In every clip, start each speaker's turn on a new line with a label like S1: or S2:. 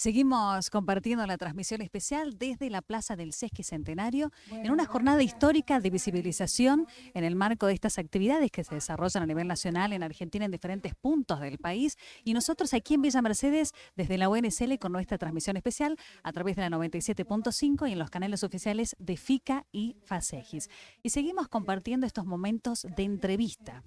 S1: Seguimos compartiendo la transmisión especial desde la Plaza del Sesqui Centenario en una jornada histórica de visibilización en el marco de estas actividades que se desarrollan a nivel nacional en Argentina en diferentes puntos del país. Y nosotros aquí en Villa Mercedes, desde la UNSL, con nuestra transmisión especial a través de la 97.5 y en los canales oficiales de FICA y FASEGIS. Y seguimos compartiendo estos momentos de entrevista.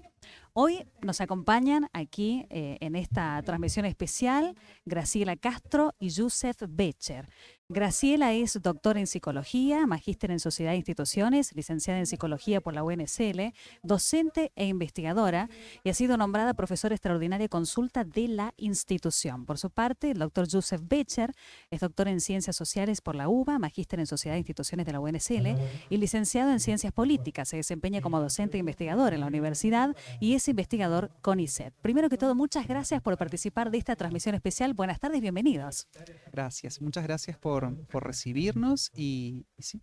S1: Hoy nos acompañan aquí en esta transmisión especial Graciela Castro y Youssef Becher. Graciela es doctora en psicología, magíster en sociedad e instituciones, licenciada en psicología por la UNSL, docente e investigadora, y ha sido nombrada profesora extraordinaria consulta de la institución. Por su parte, el doctor Youssef Becher es doctor en ciencias sociales por la UBA, magíster en sociedad e instituciones de la UNSL y licenciado en ciencias políticas. Se desempeña como docente e investigador en la universidad y es investigador con ISET. Primero que todo, muchas gracias por participar de esta transmisión especial. Buenas tardes, bienvenidos.
S2: Gracias, muchas gracias por recibirnos y sí.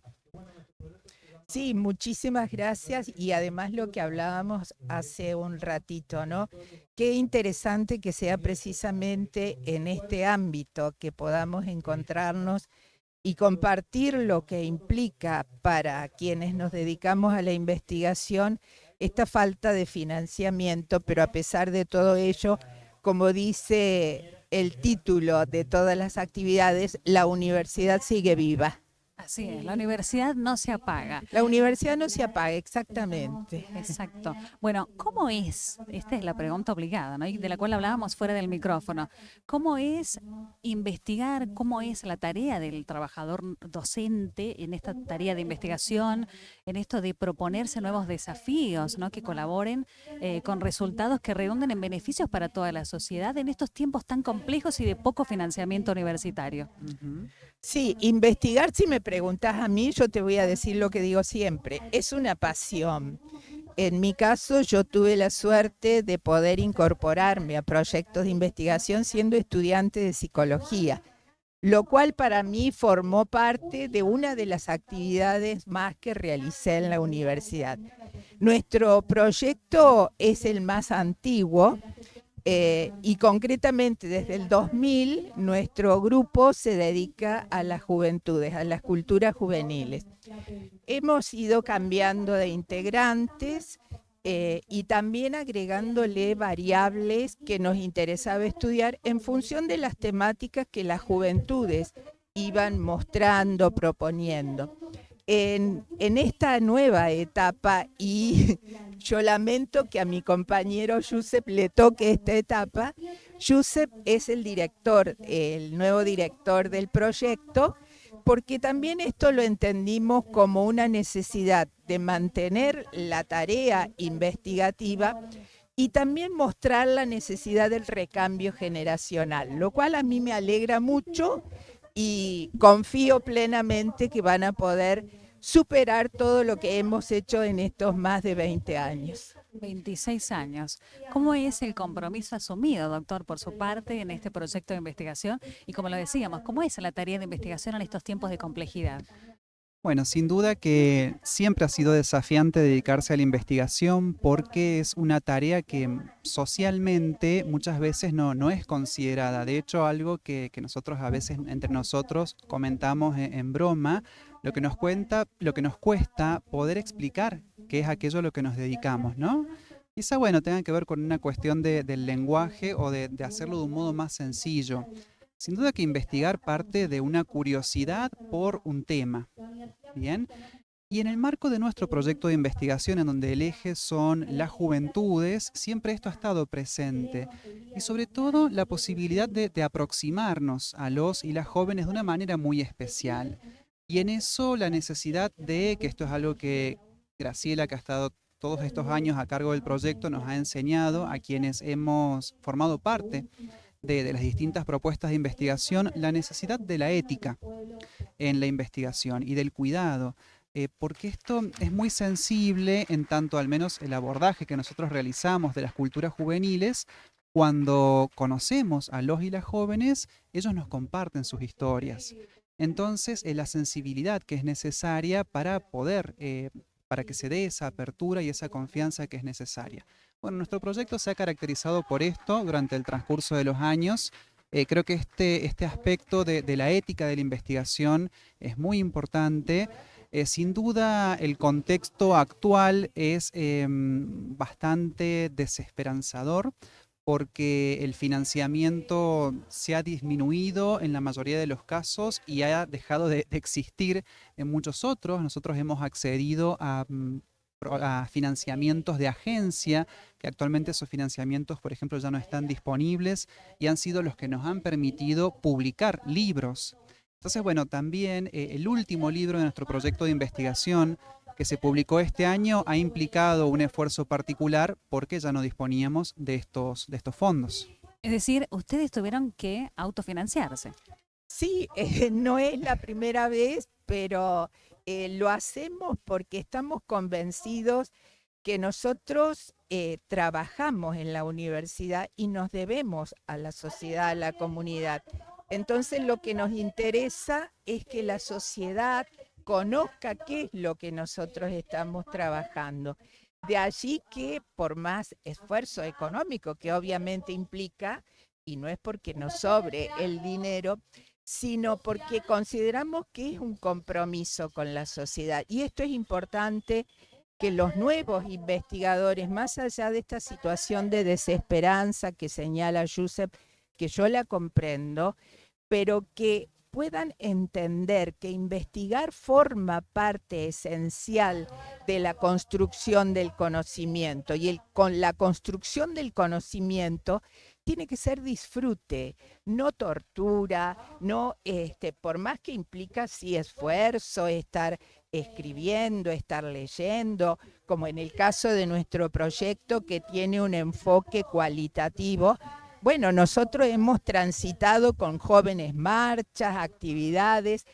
S3: Sí, muchísimas gracias y además lo que hablábamos hace un ratito, ¿no? Qué interesante que sea precisamente en este ámbito que podamos encontrarnos y compartir lo que implica para quienes nos dedicamos a la investigación esta falta de financiamiento, pero a pesar de todo ello, como dice el título de todas las actividades, la universidad sigue viva.
S1: Así es, la universidad no se apaga.
S3: La universidad no se apaga, exactamente.
S1: Exacto. Bueno, ¿cómo es? Esta es la pregunta obligada, ¿no? Y de la cual hablábamos fuera del micrófono. ¿Cómo es investigar? ¿Cómo es la tarea del trabajador docente en esta tarea de investigación, en esto de proponerse nuevos desafíos, ¿no? Que colaboren con resultados que redunden en beneficios para toda la sociedad en estos tiempos tan complejos y de poco financiamiento universitario?
S3: Sí, investigar, si me preguntas a mí, yo te voy a decir lo que digo siempre, es una pasión. En mi caso, yo tuve la suerte de poder incorporarme a proyectos de investigación siendo estudiante de psicología, lo cual para mí formó parte de una de las actividades más que realicé en la universidad. Nuestro proyecto es el más antiguo. Y concretamente desde el 2000 nuestro grupo se dedica a las juventudes, a las culturas juveniles. Hemos ido cambiando de integrantes y también agregándole variables que nos interesaba estudiar en función de las temáticas que las juventudes iban mostrando, proponiendo. En esta nueva etapa, y yo lamento que a mi compañero Youssef le toque esta etapa, Youssef es el director, el nuevo director del proyecto, porque también esto lo entendimos como una necesidad de mantener la tarea investigativa y también mostrar la necesidad del recambio generacional, lo cual a mí me alegra mucho y confío plenamente que van a poder superar todo lo que hemos hecho en estos más de 20 años.
S1: 26 años. ¿Cómo es el compromiso asumido, doctor, por su parte en este proyecto de investigación? Y como lo decíamos, ¿cómo es la tarea de investigación en estos tiempos de complejidad?
S2: Bueno, sin duda que siempre ha sido desafiante dedicarse a la investigación porque es una tarea que socialmente muchas veces no es considerada. De hecho, algo que nosotros a veces entre nosotros comentamos en broma, lo que nos cuesta poder explicar qué es aquello a lo que nos dedicamos, ¿no? Quizá, bueno, tenga que ver con una cuestión del lenguaje o de hacerlo de un modo más sencillo. Sin duda que investigar parte de una curiosidad por un tema. Bien. Y en el marco de nuestro proyecto de investigación, en donde el eje son las juventudes, siempre esto ha estado presente. Y sobre todo la posibilidad de aproximarnos a los y las jóvenes de una manera muy especial. Y en eso la necesidad de, que esto es algo que Graciela, que ha estado todos estos años a cargo del proyecto, nos ha enseñado a quienes hemos formado parte de las distintas propuestas de investigación, la necesidad de la ética en la investigación y del cuidado, porque esto es muy sensible en tanto al menos el abordaje que nosotros realizamos de las culturas juveniles. Cuando conocemos a los y las jóvenes, ellos nos comparten sus historias. Entonces, la sensibilidad que es necesaria para poder, para que se dé esa apertura y esa confianza que es necesaria. Bueno, nuestro proyecto se ha caracterizado por esto durante el transcurso de los años. Creo que este aspecto de la ética de la investigación es muy importante. Sin duda, el contexto actual es bastante desesperanzador porque el financiamiento se ha disminuido en la mayoría de los casos y ha dejado de existir en muchos otros. Nosotros hemos accedido a financiamientos de agencia, que actualmente esos financiamientos, por ejemplo, ya no están disponibles y han sido los que nos han permitido publicar libros. Entonces, bueno, también el último libro de nuestro proyecto de investigación que se publicó este año ha implicado un esfuerzo particular porque ya no disponíamos de estos fondos.
S1: Es decir, ustedes tuvieron que autofinanciarse.
S3: Sí, no es la primera vez, pero lo hacemos porque estamos convencidos que nosotros trabajamos en la universidad y nos debemos a la sociedad, a la comunidad. Entonces lo que nos interesa es que la sociedad conozca qué es lo que nosotros estamos trabajando. De allí que por más esfuerzo económico que obviamente implica, y no es porque nos sobre el dinero, sino porque consideramos que es un compromiso con la sociedad. Y esto es importante que los nuevos investigadores, más allá de esta situación de desesperanza que señala Josep, que yo la comprendo, pero que puedan entender que investigar forma parte esencial de la construcción del conocimiento y con la construcción del conocimiento tiene que ser disfrute, no tortura, no por más que implica sí esfuerzo, estar escribiendo, estar leyendo, como en el caso de nuestro proyecto que tiene un enfoque cualitativo. Bueno, nosotros hemos transitado con jóvenes marchas, actividades,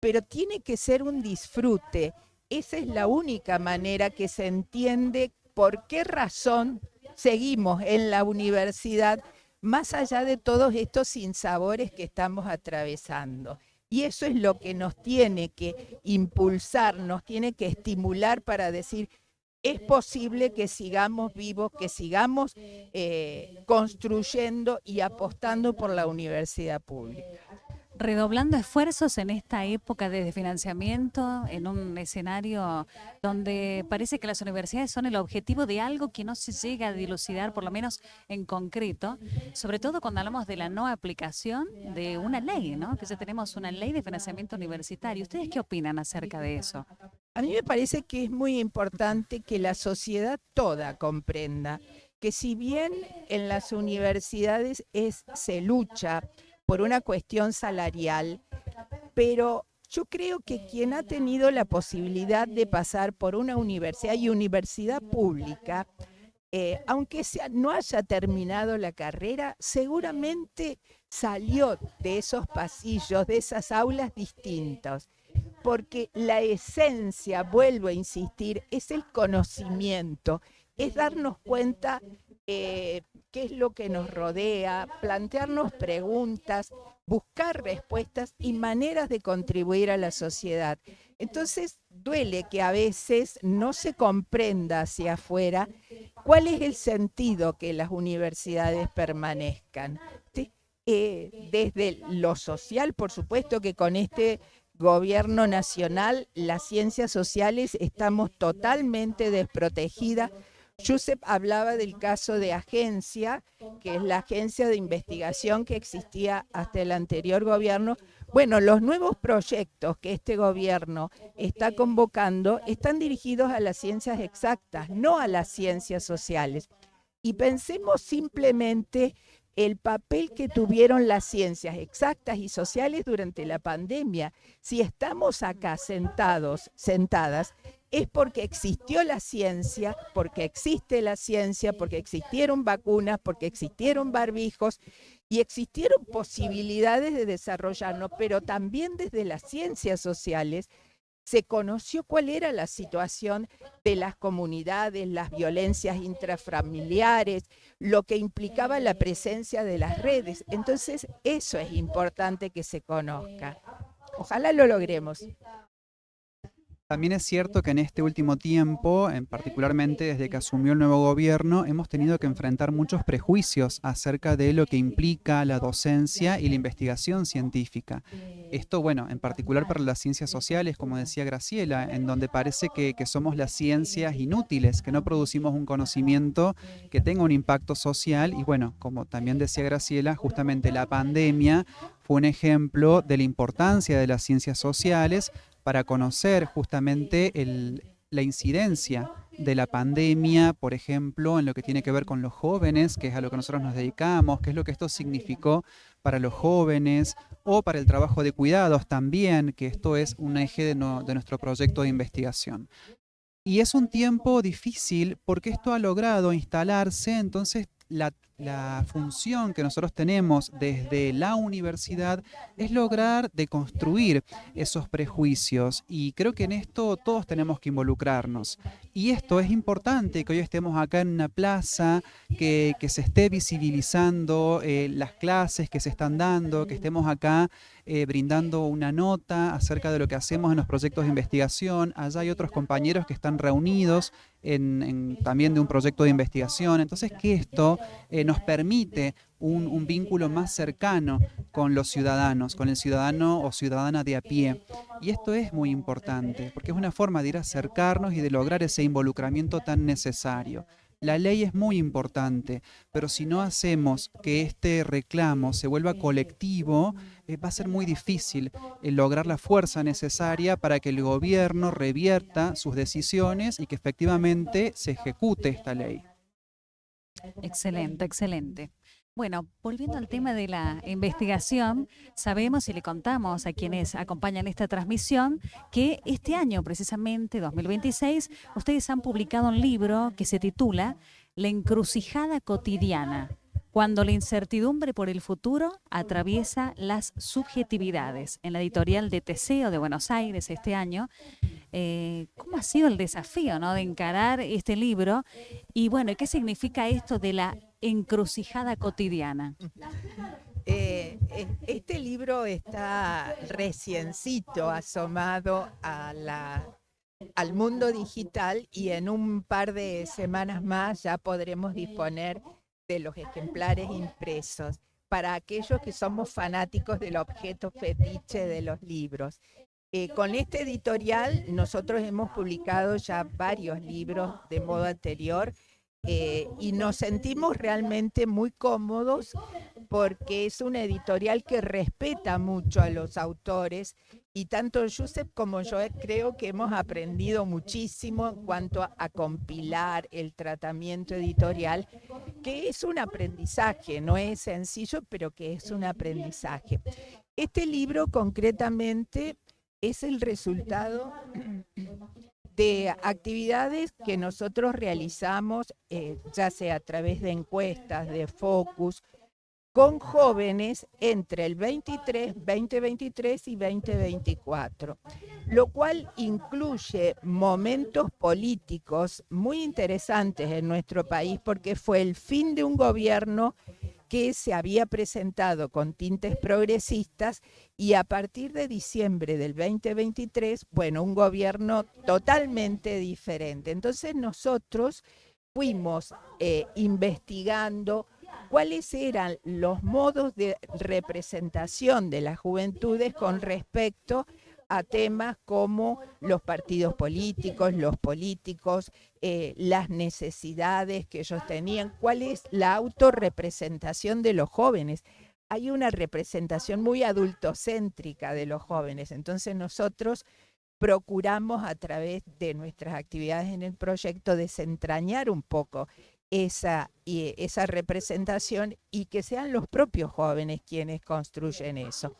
S3: pero tiene que ser un disfrute. Esa es la única manera que se entiende por qué razón seguimos en la universidad, más allá de todos estos sinsabores que estamos atravesando. Y eso es lo que nos tiene que impulsar, nos tiene que estimular para decir, es posible que sigamos vivos, que sigamos construyendo y apostando por la universidad pública.
S1: Redoblando esfuerzos en esta época de desfinanciamiento, en un escenario donde parece que las universidades son el objetivo de algo que no se llega a dilucidar, por lo menos en concreto, sobre todo cuando hablamos de la no aplicación de una ley, ¿no? Que ya tenemos una ley de financiamiento universitario. ¿Ustedes qué opinan acerca de eso?
S3: A mí me parece que es muy importante que la sociedad toda comprenda que si bien en las universidades se lucha por una cuestión salarial, pero yo creo que quien ha tenido la posibilidad de pasar por una universidad y universidad pública, aunque no haya terminado la carrera, seguramente salió de esos pasillos, de esas aulas distintos, porque la esencia, vuelvo a insistir, es el conocimiento, es darnos cuenta qué es lo que nos rodea, plantearnos preguntas, buscar respuestas y maneras de contribuir a la sociedad. Entonces, duele que a veces no se comprenda hacia afuera cuál es el sentido que las universidades permanezcan. ¿Sí? Desde lo social, por supuesto que con este gobierno nacional, las ciencias sociales estamos totalmente desprotegidas. Josep hablaba del caso de agencia, que es la agencia de investigación que existía hasta el anterior gobierno. Bueno, los nuevos proyectos que este gobierno está convocando están dirigidos a las ciencias exactas, no a las ciencias sociales. Y pensemos simplemente el papel que tuvieron las ciencias exactas y sociales durante la pandemia. Si estamos acá sentadas, es porque existió la ciencia, porque existe la ciencia, porque existieron vacunas, porque existieron barbijos y existieron posibilidades de desarrollarnos, pero también desde las ciencias sociales se conoció cuál era la situación de las comunidades, las violencias intrafamiliares, lo que implicaba la presencia de las redes. Entonces, eso es importante que se conozca. Ojalá lo logremos.
S2: También es cierto que en este último tiempo, particularmente desde que asumió el nuevo gobierno, hemos tenido que enfrentar muchos prejuicios acerca de lo que implica la docencia y la investigación científica. Esto, bueno, en particular para las ciencias sociales, como decía Graciela, en donde parece que somos las ciencias inútiles, que no producimos un conocimiento que tenga un impacto social. Y bueno, como también decía Graciela, justamente la pandemia fue un ejemplo de la importancia de las ciencias sociales para conocer justamente la incidencia de la pandemia, por ejemplo, en lo que tiene que ver con los jóvenes, que es a lo que nosotros nos dedicamos, qué es lo que esto significó para los jóvenes o para el trabajo de cuidados también, que esto es un eje de nuestro proyecto de investigación. Y es un tiempo difícil porque esto ha logrado instalarse, entonces la función que nosotros tenemos desde la universidad es lograr deconstruir esos prejuicios y creo que en esto todos tenemos que involucrarnos. Y esto es importante, que hoy estemos acá en una plaza, que se esté visibilizando las clases que se están dando, que estemos acá brindando una nota acerca de lo que hacemos en los proyectos de investigación. Allá hay otros compañeros que están reunidos también de un proyecto de investigación. Entonces, que esto nos permite un vínculo más cercano con los ciudadanos, con el ciudadano o ciudadana de a pie. Y esto es muy importante, porque es una forma de ir a acercarnos y de lograr ese involucramiento tan necesario. La ley es muy importante, pero si no hacemos que este reclamo se vuelva colectivo, va a ser muy difícil lograr la fuerza necesaria para que el gobierno revierta sus decisiones y que efectivamente se ejecute esta ley.
S1: Excelente, excelente. Bueno, volviendo al tema de la investigación, sabemos y le contamos a quienes acompañan esta transmisión que este año, precisamente 2026, ustedes han publicado un libro que se titula La encrucijada cotidiana, cuando la incertidumbre por el futuro atraviesa las subjetividades, en la editorial de Teseo de Buenos Aires este año. ¿Cómo ha sido el desafío, ¿no?, de encarar este libro? Y bueno, ¿qué significa esto de la encrucijada cotidiana?
S3: Este libro está reciencito asomado al mundo digital y en un par de semanas más ya podremos disponer de los ejemplares impresos para aquellos que somos fanáticos del objeto fetiche de los libros. Con este editorial nosotros hemos publicado ya varios libros de modo anterior y nos sentimos realmente muy cómodos porque es una editorial que respeta mucho a los autores y tanto Josep como yo creo que hemos aprendido muchísimo en cuanto a compilar el tratamiento editorial, que es un aprendizaje, no es sencillo, pero que es un aprendizaje. Este libro concretamente es el resultado de actividades que nosotros realizamos, ya sea a través de encuestas, de focus, con jóvenes entre el 2023 y 2024, lo cual incluye momentos políticos muy interesantes en nuestro país porque fue el fin de un gobierno que se había presentado con tintes progresistas y a partir de diciembre del 2023, bueno, un gobierno totalmente diferente. Entonces nosotros fuimos investigando cuáles eran los modos de representación de las juventudes con respecto a temas como los partidos políticos, los políticos, las necesidades que ellos tenían, cuál es la autorrepresentación de los jóvenes. Hay una representación muy adultocéntrica de los jóvenes, entonces nosotros procuramos a través de nuestras actividades en el proyecto desentrañar un poco esa representación y que sean los propios jóvenes quienes construyen eso.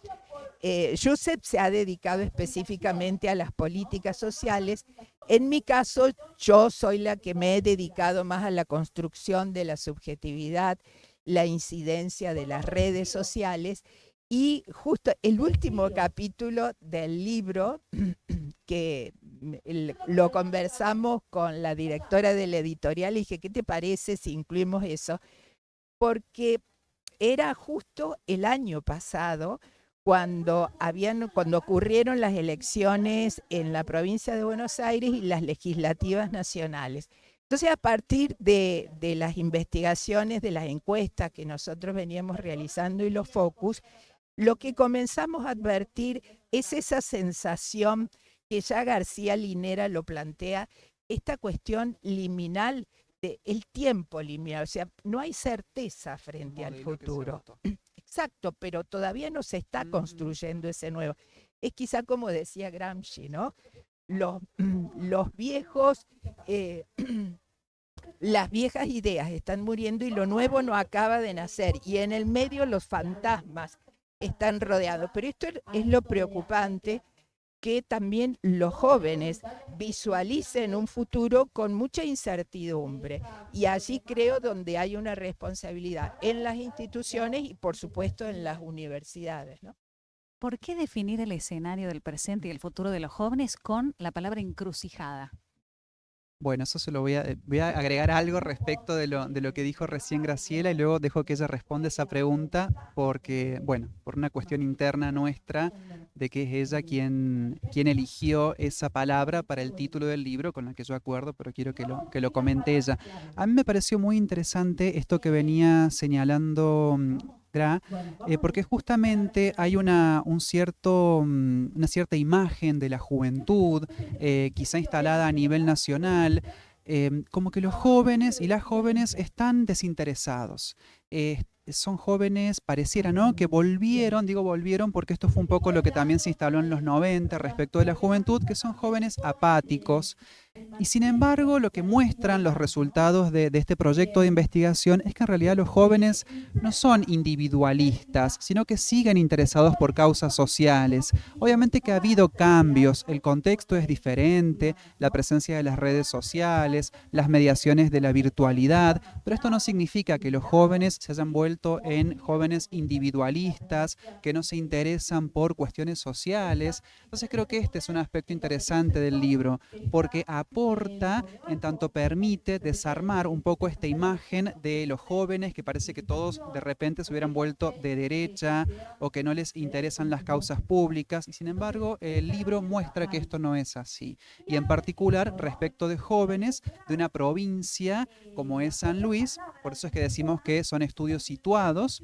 S3: Josep se ha dedicado específicamente a las políticas sociales. En mi caso, yo soy la que me he dedicado más a la construcción de la subjetividad, la incidencia de las redes sociales y justo el último capítulo del libro que lo conversamos con la directora de la editorial y dije, ¿qué te parece si incluimos eso? Porque era justo el año pasado cuando ocurrieron las elecciones en la provincia de Buenos Aires y las legislativas nacionales. Entonces, a partir de las investigaciones, de las encuestas que nosotros veníamos realizando y los focus, lo que comenzamos a advertir es esa sensación que ya García Linera lo plantea, esta cuestión liminal del tiempo liminal, o sea, no hay certeza frente al futuro. Exacto, pero todavía no se está construyendo ese nuevo. Es quizá como decía Gramsci, ¿no? Los viejos, las viejas ideas están muriendo y lo nuevo no acaba de nacer. Y en el medio los fantasmas están rodeados. Pero esto es lo preocupante, que también los jóvenes visualicen un futuro con mucha incertidumbre. Y allí creo donde hay una responsabilidad en las instituciones y por supuesto en las universidades, ¿no?
S1: ¿Por qué definir el escenario del presente y el futuro de los jóvenes con la palabra encrucijada?
S2: Bueno, eso se lo voy a agregar algo respecto de lo que dijo recién Graciela y luego dejo que ella responda esa pregunta porque, bueno, por una cuestión interna nuestra de que es ella quien eligió esa palabra para el título del libro, con la que yo acuerdo, pero quiero que lo comente ella. A mí me pareció muy interesante esto que venía señalando Gra, porque justamente hay una cierta imagen de la juventud, quizá instalada a nivel nacional, como que los jóvenes y las jóvenes están desinteresados. Son jóvenes, pareciera, ¿no?, que volvieron porque esto fue un poco lo que también se instaló en los 90 respecto de la juventud, que son jóvenes apáticos. Y sin embargo, lo que muestran los resultados de este proyecto de investigación es que en realidad los jóvenes no son individualistas, sino que siguen interesados por causas sociales. Obviamente que ha habido cambios, el contexto es diferente, la presencia de las redes sociales, las mediaciones de la virtualidad, pero esto no significa que los jóvenes se hayan vuelto en jóvenes individualistas, que no se interesan por cuestiones sociales. Entonces creo que este es un aspecto interesante del libro, porque aporta, en tanto permite desarmar un poco esta imagen de los jóvenes que parece que todos de repente se hubieran vuelto de derecha o que no les interesan las causas públicas, y sin embargo el libro muestra que esto no es así, y en particular respecto de jóvenes de una provincia como es San Luis. Por eso es que decimos que son estudios situados,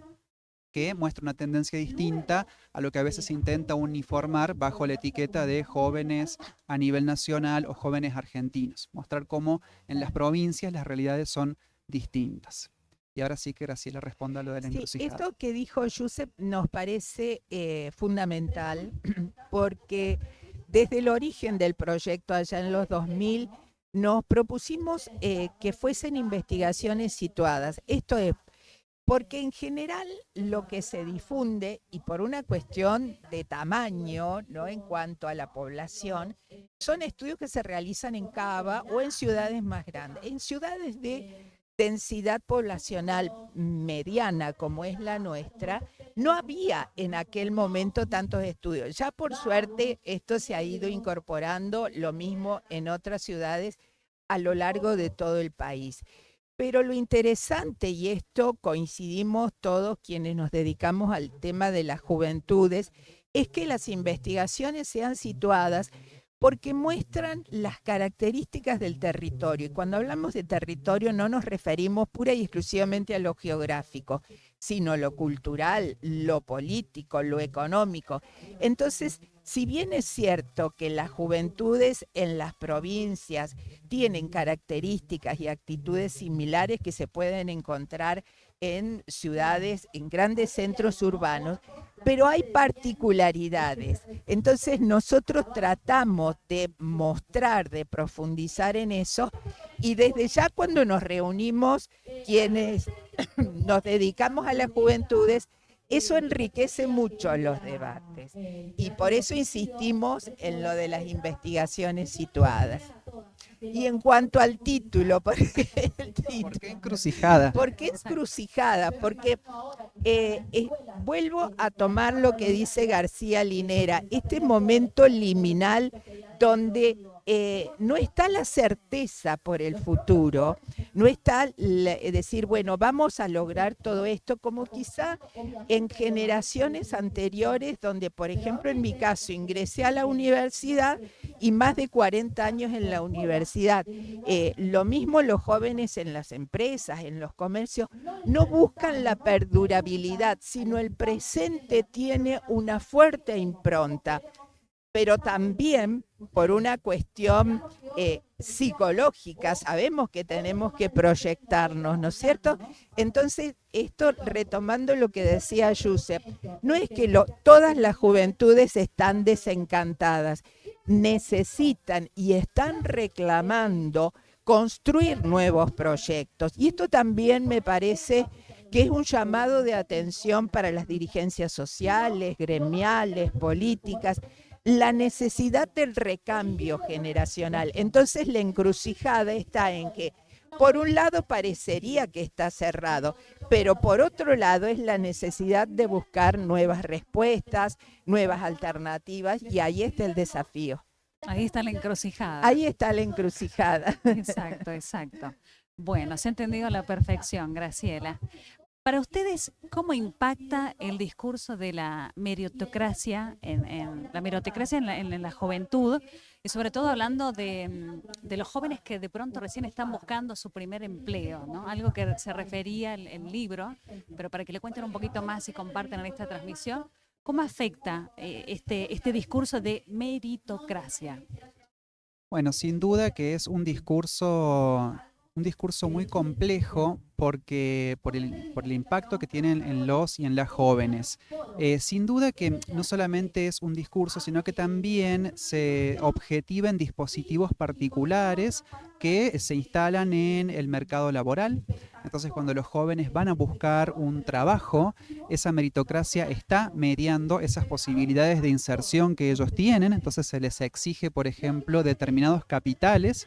S2: que muestra una tendencia distinta a lo que a veces se intenta uniformar bajo la etiqueta de jóvenes a nivel nacional o jóvenes argentinos. Mostrar cómo en las provincias las realidades son distintas. Y ahora sí que Graciela responda a lo de la encrucijada.
S3: Esto que dijo Josep nos parece fundamental porque desde el origen del proyecto allá en los 2000 nos propusimos que fuesen investigaciones situadas. Esto es porque en general lo que se difunde, y por una cuestión de tamaño, ¿no?, en cuanto a la población, son estudios que se realizan en Cava o en ciudades más grandes. En ciudades de densidad poblacional mediana como es la nuestra, no había en aquel momento tantos estudios. Ya por suerte esto se ha ido incorporando, lo mismo en otras ciudades a lo largo de todo el país. Pero lo interesante, y esto coincidimos todos quienes nos dedicamos al tema de las juventudes, es que las investigaciones sean situadas porque muestran las características del territorio. Y cuando hablamos de territorio no nos referimos pura y exclusivamente a lo geográfico, sino lo cultural, lo político, lo económico. Entonces, si bien es cierto que las juventudes en las provincias tienen características y actitudes similares que se pueden encontrar en ciudades, en grandes centros urbanos, pero hay particularidades. Entonces nosotros tratamos de mostrar, de profundizar en eso, y desde ya cuando nos reunimos quienes nos dedicamos a las juventudes, eso enriquece mucho los debates. Y por eso insistimos en lo de las investigaciones situadas. Y en cuanto al título, ¿por qué
S2: encrucijada?
S3: ¿Por qué encrucijada? Porque vuelvo a tomar lo que dice García Linera, este momento liminal donde no está la certeza por el futuro, no está decir, bueno, vamos a lograr todo esto, como quizá en generaciones anteriores, donde, por ejemplo, en mi caso, ingresé a la universidad y más de 40 años en la universidad. Lo mismo los jóvenes en las empresas, en los comercios, no buscan la perdurabilidad, sino el presente tiene una fuerte impronta, pero también por una cuestión psicológica, sabemos que tenemos que proyectarnos, ¿no es cierto? Entonces, esto retomando lo que decía Josep, no es que todas las juventudes están desencantadas, necesitan y están reclamando construir nuevos proyectos. Y esto también me parece que es un llamado de atención para las dirigencias sociales, gremiales, políticas, la necesidad del recambio generacional. Entonces la encrucijada está en que, por un lado parecería que está cerrado, pero por otro lado es la necesidad de buscar nuevas respuestas, nuevas alternativas, y ahí está el desafío.
S1: Ahí está la encrucijada.
S3: Ahí está la encrucijada.
S1: Exacto, exacto. Bueno, se ha entendido a la perfección, Graciela. Para ustedes, ¿cómo impacta el discurso de la meritocracia en la juventud? Y sobre todo hablando de los jóvenes que de pronto recién están buscando su primer empleo, ¿no? Algo que se refería el libro, pero para que le cuenten un poquito más y compartan en esta transmisión, ¿cómo afecta este discurso de meritocracia?
S2: Bueno, sin duda que es un discurso muy complejo porque por el impacto que tienen en los y en las jóvenes. Sin duda que no solamente es un discurso, sino que también se objetiva en dispositivos particulares que se instalan en el mercado laboral. Entonces, cuando los jóvenes van a buscar un trabajo, esa meritocracia está mediando esas posibilidades de inserción que ellos tienen. Entonces, se les exige, por ejemplo, determinados capitales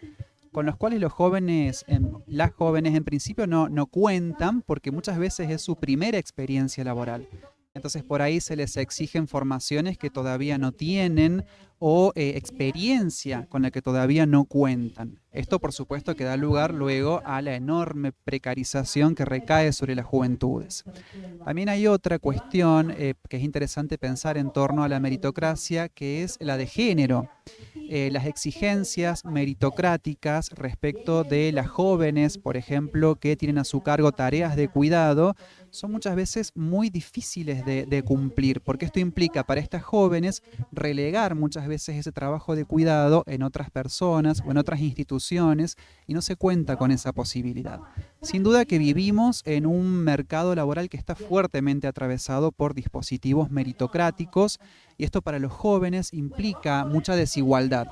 S2: con los cuales las jóvenes en principio no cuentan, porque muchas veces es su primera experiencia laboral. Entonces por ahí se les exigen formaciones que todavía no tienen o experiencia con la que todavía no cuentan. Esto por supuesto que da lugar luego a la enorme precarización que recae sobre las juventudes. También hay otra cuestión que es interesante pensar en torno a la meritocracia, que es la de género. Las exigencias meritocráticas respecto de las jóvenes, por ejemplo, que tienen a su cargo tareas de cuidado, son muchas veces muy difíciles de cumplir, porque esto implica para estas jóvenes relegar muchas veces ese trabajo de cuidado en otras personas o en otras instituciones, y no se cuenta con esa posibilidad. Sin duda que vivimos en un mercado laboral que está fuertemente atravesado por dispositivos meritocráticos, y esto para los jóvenes implica mucha desigualdad,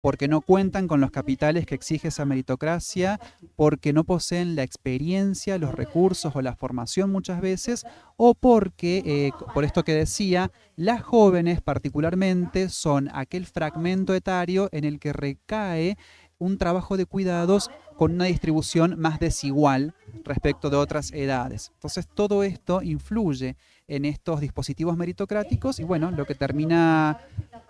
S2: porque no cuentan con los capitales que exige esa meritocracia, porque no poseen la experiencia, los recursos o la formación muchas veces, o porque, por esto que decía, las jóvenes particularmente son aquel fragmento etario en el que recae un trabajo de cuidados con una distribución más desigual respecto de otras edades. Entonces todo esto influye en estos dispositivos meritocráticos y bueno, lo que termina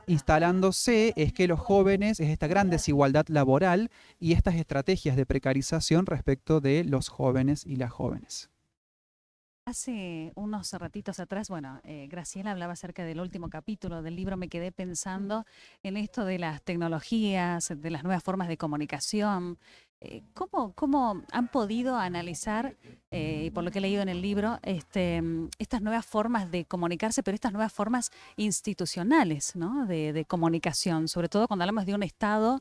S2: instalándose es que los jóvenes, es esta gran desigualdad laboral y estas estrategias de precarización respecto de los jóvenes y las jóvenes.
S1: Hace unos ratitos atrás, Graciela hablaba acerca del último capítulo del libro. Me quedé pensando en esto de las tecnologías, de las nuevas formas de comunicación. ¿Cómo han podido analizar, por lo que he leído en el libro, estas nuevas formas de comunicarse, pero estas nuevas formas institucionales, ¿no? de comunicación, sobre todo cuando hablamos de un Estado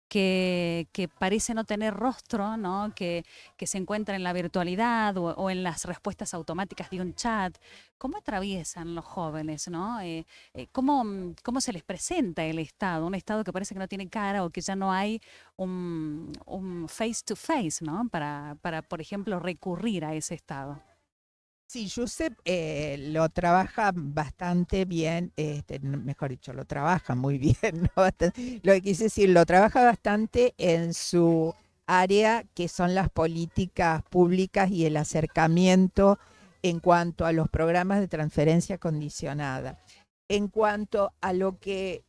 S1: que parece no tener rostro, ¿no? Que se encuentra en la virtualidad o en las respuestas automáticas de un chat? ¿Cómo atraviesan los jóvenes, ¿no? ¿Cómo se les presenta el Estado? Un Estado que parece que no tiene cara o que ya no hay un face to face, ¿no? Para, por ejemplo, recurrir a ese Estado.
S3: Sí, Josep lo trabaja bastante bien, mejor dicho, lo trabaja muy bien, ¿no? Lo que quise decir, lo trabaja bastante en su área, que son las políticas públicas y el acercamiento en cuanto a los programas de transferencia condicionada. En cuanto a lo que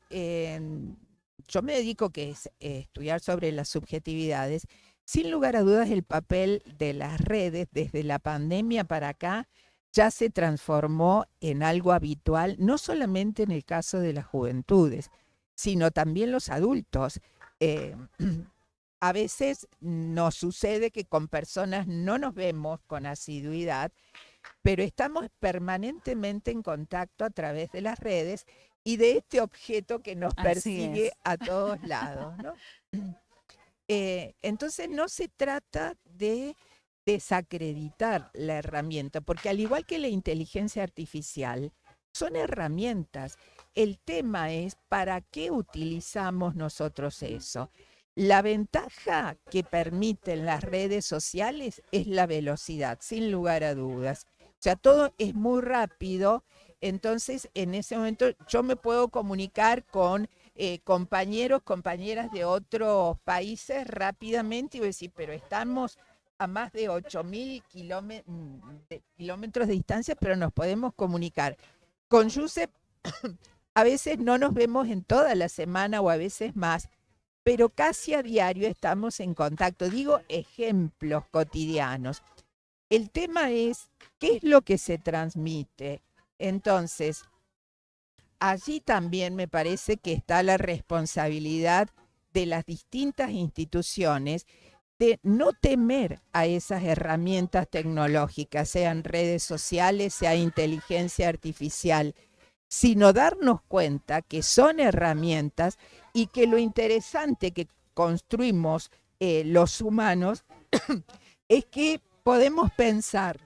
S3: yo me dedico a estudiar sobre las subjetividades. Sin lugar a dudas, el papel de las redes desde la pandemia para acá ya se transformó en algo habitual, no solamente en el caso de las juventudes, sino también los adultos. Eh, a veces nos sucede que con personas no nos vemos con asiduidad, pero estamos permanentemente en contacto a través de las redes y de este objeto que nos persigue a todos lados, ¿no? Entonces no se trata de desacreditar la herramienta, porque al igual que la inteligencia artificial, son herramientas. El tema es para qué utilizamos nosotros eso. La ventaja que permiten las redes sociales es la velocidad, sin lugar a dudas. O sea, todo es muy rápido, entonces en ese momento yo me puedo comunicar con compañeros, compañeras de otros países rápidamente y voy a decir, pero estamos a más de 8.000 kilómetros de distancia, pero nos podemos comunicar. Con Yusef a veces no nos vemos en toda la semana o a veces más, pero casi a diario estamos en contacto. Digo ejemplos cotidianos. El tema es, ¿qué es lo que se transmite? Entonces, allí también me parece que está la responsabilidad de las distintas instituciones de no temer a esas herramientas tecnológicas, sean redes sociales, sea inteligencia artificial, sino darnos cuenta que son herramientas y que lo interesante que construimos los humanos es que podemos pensar,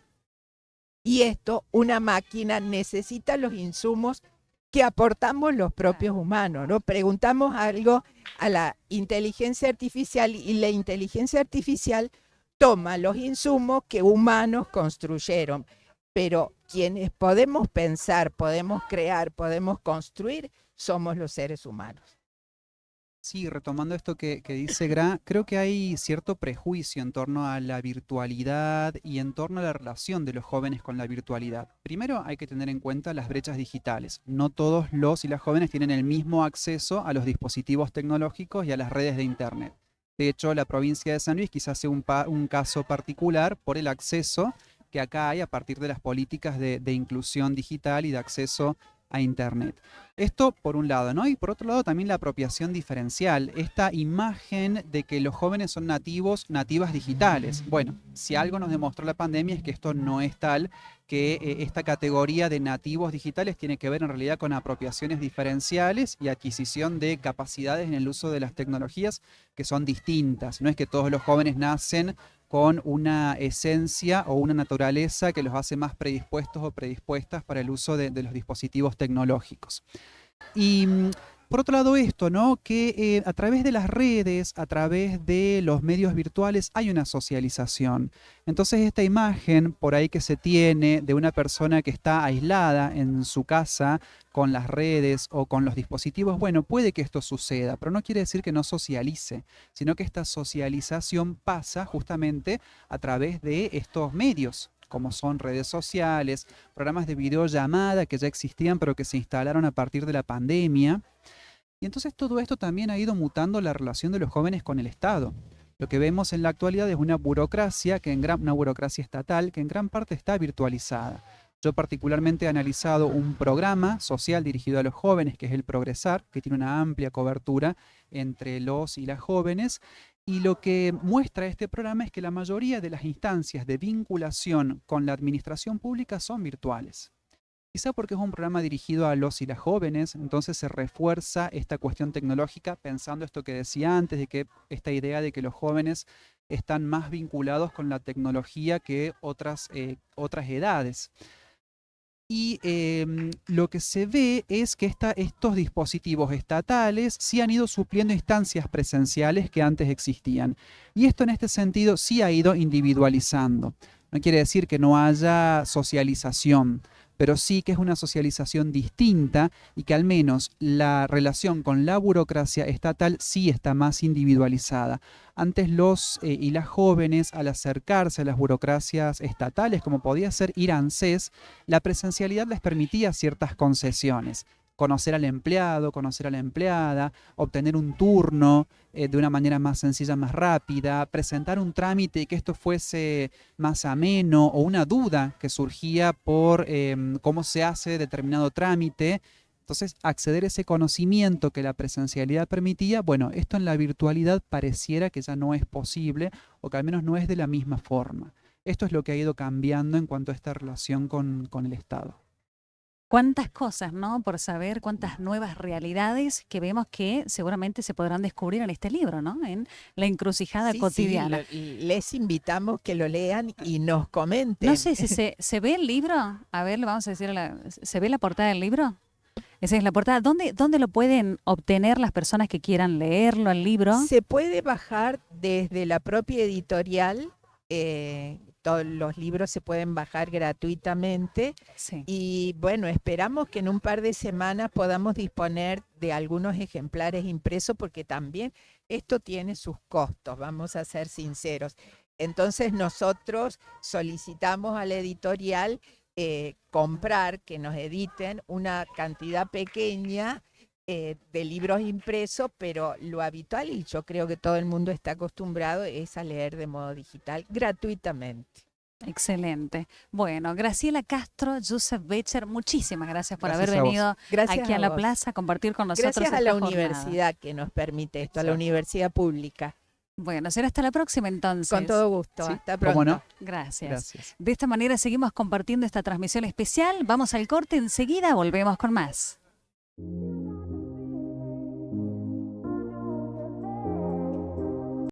S3: y esto, una máquina necesita los insumos que aportamos los propios humanos, ¿no? Preguntamos algo a la inteligencia artificial y la inteligencia artificial toma los insumos que humanos construyeron, pero quienes podemos pensar, podemos crear, podemos construir, somos los seres humanos.
S2: Sí, retomando esto que dice Gra, creo que hay cierto prejuicio en torno a la virtualidad y en torno a la relación de los jóvenes con la virtualidad. Primero hay que tener en cuenta las brechas digitales. No todos los y las jóvenes tienen el mismo acceso a los dispositivos tecnológicos y a las redes de Internet. De hecho, la provincia de San Luis quizás sea un caso particular por el acceso que acá hay a partir de las políticas de inclusión digital y de acceso a Internet. Esto por un lado, ¿no? Y por otro lado también la apropiación diferencial, esta imagen de que los jóvenes son nativas digitales. Bueno, si algo nos demostró la pandemia es que esto no es tal, que esta categoría de nativos digitales tiene que ver en realidad con apropiaciones diferenciales y adquisición de capacidades en el uso de las tecnologías que son distintas. No es que todos los jóvenes nacen con una esencia o una naturaleza que los hace más predispuestos o predispuestas para el uso de los dispositivos tecnológicos. Y por otro lado esto, ¿no? Que a través de las redes, a través de los medios virtuales hay una socialización. Entonces esta imagen por ahí que se tiene de una persona que está aislada en su casa con las redes o con los dispositivos, bueno, puede que esto suceda, pero no quiere decir que no socialice, sino que esta socialización pasa justamente a través de estos medios, como son redes sociales, programas de videollamada que ya existían pero que se instalaron a partir de la pandemia. Y entonces todo esto también ha ido mutando la relación de los jóvenes con el Estado. Lo que vemos en la actualidad es una burocracia, una burocracia estatal que en gran parte está virtualizada. Yo particularmente he analizado un programa social dirigido a los jóvenes, que es el Progresar, que tiene una amplia cobertura entre los y las jóvenes, y lo que muestra este programa es que la mayoría de las instancias de vinculación con la administración pública son virtuales. Quizá porque es un programa dirigido a los y las jóvenes, entonces se refuerza esta cuestión tecnológica pensando esto que decía antes, de que esta idea de que los jóvenes están más vinculados con la tecnología que otras edades. Y lo que se ve es que estos dispositivos estatales sí han ido supliendo instancias presenciales que antes existían. Y esto en este sentido sí ha ido individualizando. No quiere decir que no haya socialización, pero sí que es una socialización distinta y que al menos la relación con la burocracia estatal sí está más individualizada. Antes los y las jóvenes, al acercarse a las burocracias estatales, como podía ser ir a ANSES, la presencialidad les permitía ciertas concesiones. conocer al empleado, conocer a la empleada, obtener un turno de una manera más sencilla, más rápida, presentar un trámite y que esto fuese más ameno, o una duda que surgía por cómo se hace determinado trámite. Entonces, acceder a ese conocimiento que la presencialidad permitía, bueno, esto en la virtualidad pareciera que ya no es posible, o que al menos no es de la misma forma. Esto es lo que ha ido cambiando en cuanto a esta relación con el Estado.
S1: Cuántas cosas, ¿no? Por saber, cuántas nuevas realidades que vemos que seguramente se podrán descubrir en este libro, ¿no? En La encrucijada
S3: Sí,
S1: cotidiana.
S3: les invitamos que lo lean y nos comenten.
S1: No sé si se ve el libro. A ver, le vamos a decir, ¿se ve la portada del libro? Esa es la portada. ¿Dónde lo pueden obtener las personas que quieran leerlo, el libro?
S3: Se puede bajar desde la propia editorial. Todos los libros se pueden bajar gratuitamente.
S1: Sí.
S3: Y bueno, esperamos que en un par de semanas podamos disponer de algunos ejemplares impresos, porque también esto tiene sus costos, vamos a ser sinceros. Entonces nosotros solicitamos a la editorial comprar, que nos editen una cantidad pequeña de libros impresos, pero lo habitual, y yo creo que todo el mundo está acostumbrado, es a leer de modo digital gratuitamente.
S1: Excelente. Bueno, Graciela Castro, Joseph Becher, muchísimas gracias por
S2: Gracias
S1: haber
S2: a vos.
S1: venido
S3: Gracias
S1: aquí a
S3: a
S1: la
S3: vos.
S1: plaza a compartir con nosotros
S3: Gracias a
S1: esta
S3: la
S1: jornada.
S3: universidad que nos permite esto, a la
S2: Exacto.
S3: universidad pública.
S1: Bueno, será hasta la próxima entonces.
S3: Con todo gusto.
S2: Sí,
S3: Hasta
S2: ¿cómo
S3: pronto.
S2: no?
S1: Gracias.
S2: Gracias.
S1: De esta manera seguimos compartiendo esta transmisión especial. Vamos al corte, enseguida volvemos con más.